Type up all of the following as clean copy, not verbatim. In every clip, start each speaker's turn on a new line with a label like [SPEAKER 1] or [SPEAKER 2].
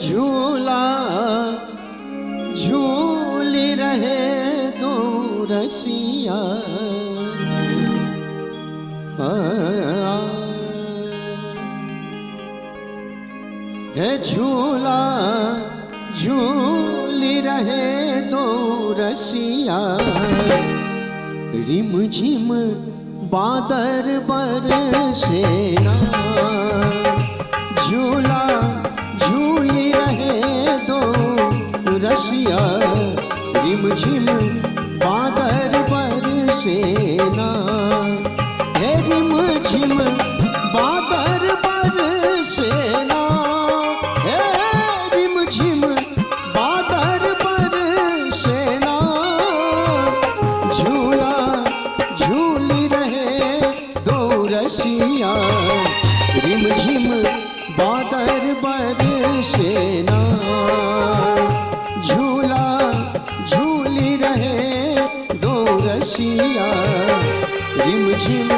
[SPEAKER 1] झूला झूल रहे दो रसिया। झूला झूल रहे दो रसिया। रिम झिम बादल बरसेना। झूला झूल रहे दो रसिया। रिम झिम बादल बरसेना। रिम झिम बादल बरसेना। रिम झिम बादल बरसेना। झूला झूल रहे दो रसिया। रिम झिम बादल बरसेना। झूला झूल रहे दो रसिया। रिम झिम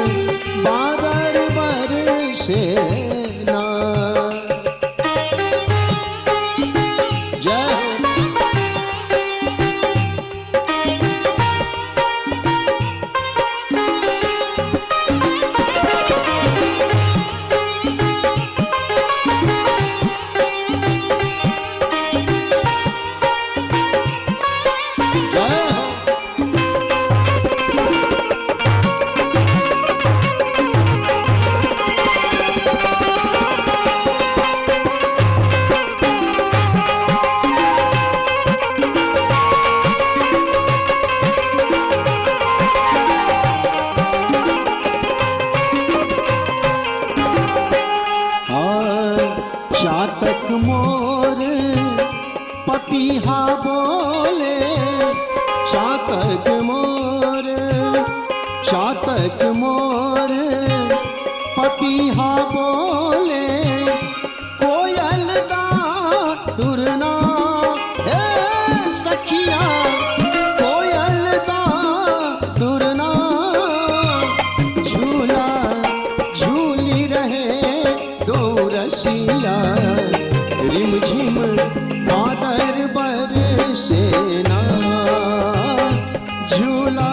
[SPEAKER 1] बादल बरसेना। चातक मोर पपीहा बोले। चातक मोर पपीहा बोले। कोयल दा दुरना सखिया। कोयल दा दुरना। झूला झूल रहे दो रसिया। रिम झिम बादल बरसेना। झूला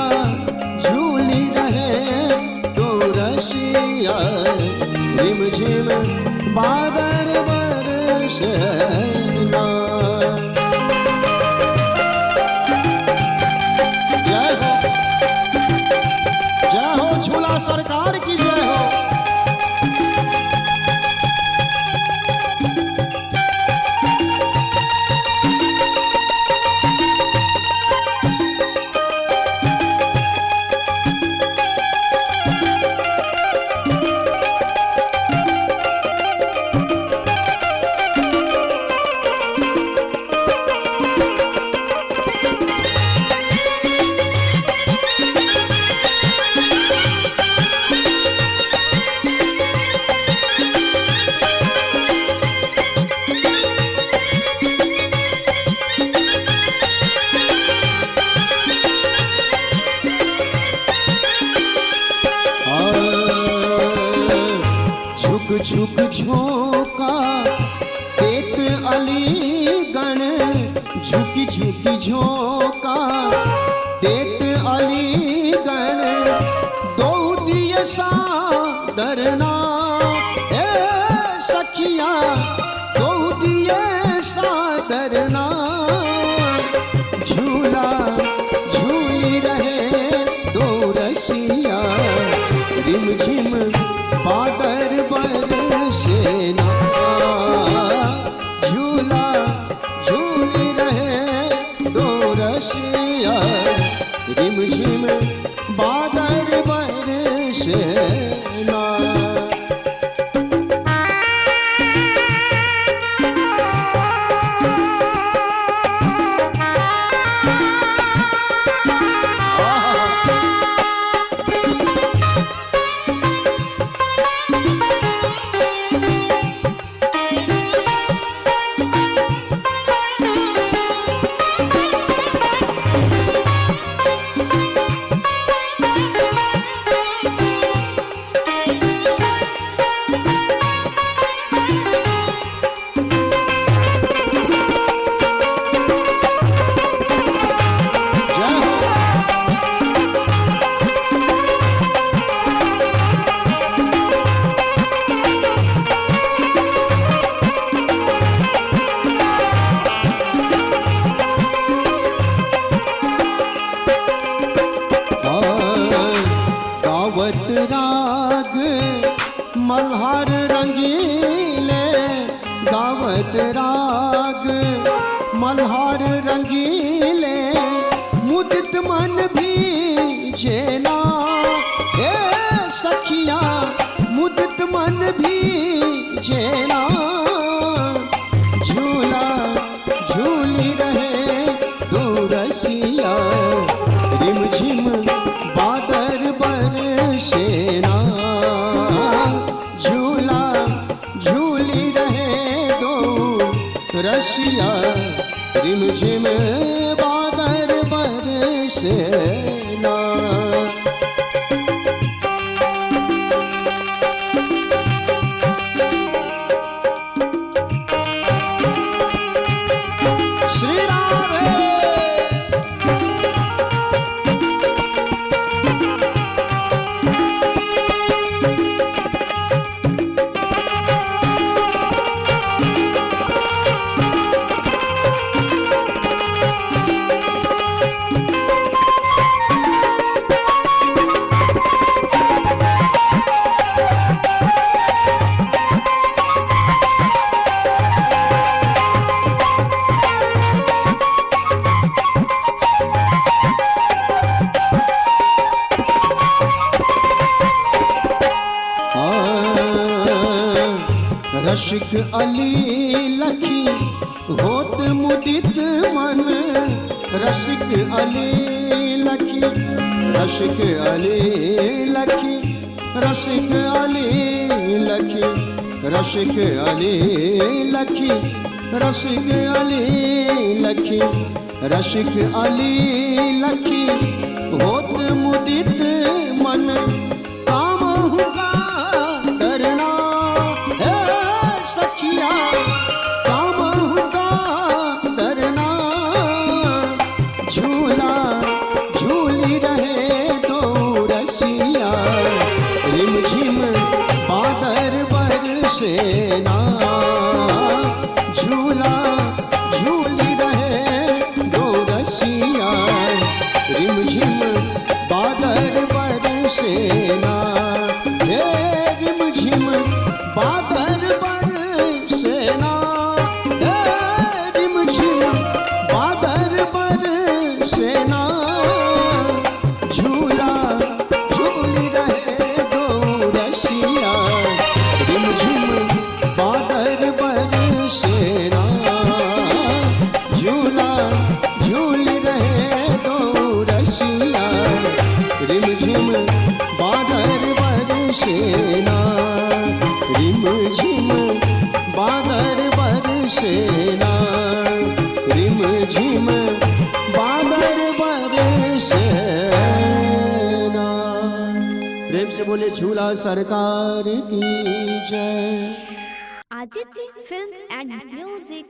[SPEAKER 1] झूल रहे दो रसिया। रिम झिम बादल बरसेना। जय हो झूला सरकार की जय हो। झुक झोंका पेट अलीगढ़। झुकी झुकी झोंका पेट अलीगढ़। दो दिए सादरना सखिया। दो दिए सादरना। झूला झूल रहे दो रसिया। रिम झिम बादल बरसेना। झूला झूल रहे दो रसिया। रिम झिम बादल बरसेना। गावत राग मल्हार रंगीले, गावत राग मल्हार रंगीले, मुदित मन भी जेना हे सखिया, मुदित मन भी जेना, झूला झूली रहे दो रसिया, रिमझिम बादल बरसेना, झूला झूली रहे दो रसिया, रिमझिम बादल बरसेना। श्री राधे रशिक अली लखी होत मुदित मन, रशिक अली लखी, रशिक अली लखी, रशिक अली लखी, रशिक अली लखी, रशिक अली लखी, रशिक अली लखी होत मुदित मन, काम हुआ करना सखिया, काम हुआ करना, झूला झूली रहे दो रसिया, रिमझिम बादल बरसेना, झूला झूली रहे दो रसिया, रिमझिम बादल बरसेना, हे रिमझिम बादल बरसेना, रिमझिम बादल बरसेना, झूला झूली रहे दो रसिया, रिमझिम बादल बरसेना, झूला झूली रहे दो रसिया, रिमझिम बादल बरसेना, रिमझिम बादल बरसेना, रिमझिम बादल बरसेना। प्रेम से बोले झूला सरकार की जय।
[SPEAKER 2] Aditya films and music